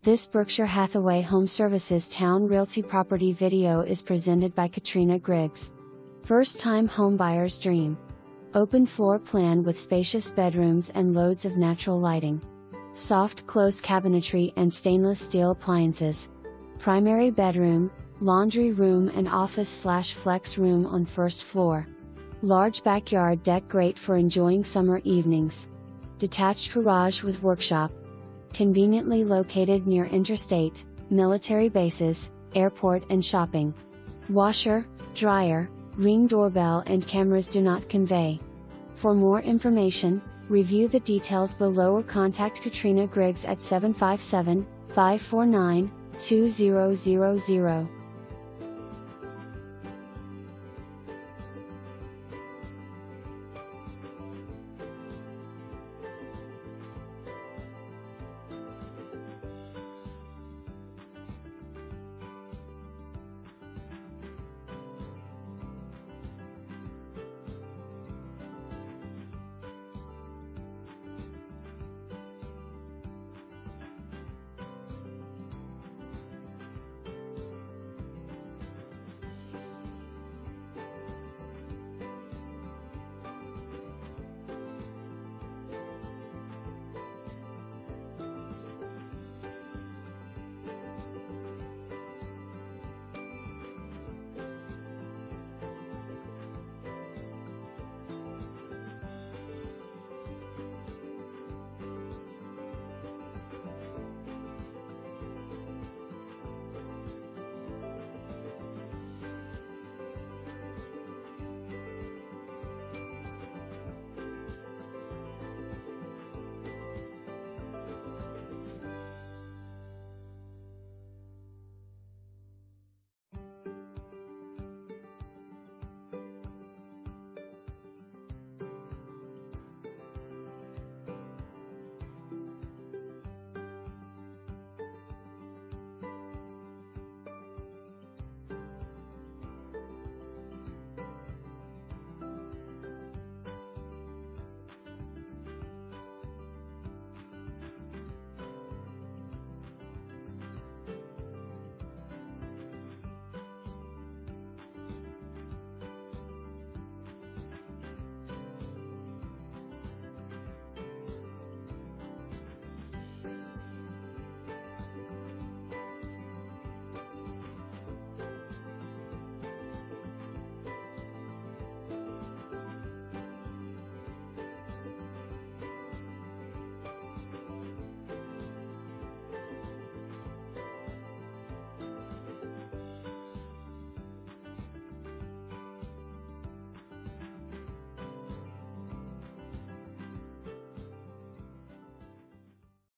This Berkshire Hathaway HomeServices Towne Realty property video is presented by Katrina Griggs. First-time homebuyer's dream. Open floor plan with spacious bedrooms and loads of natural lighting. Soft close cabinetry and stainless steel appliances. Primary bedroom, laundry room and office/flex room on first floor. Large backyard deck great for enjoying summer evenings. Detached garage with workshop. Conveniently located near interstate, military bases, airport and shopping. Washer, dryer, Ring doorbell and cameras do not convey. For more information, review the details below or contact Katrina Griggs at 757-549-2000.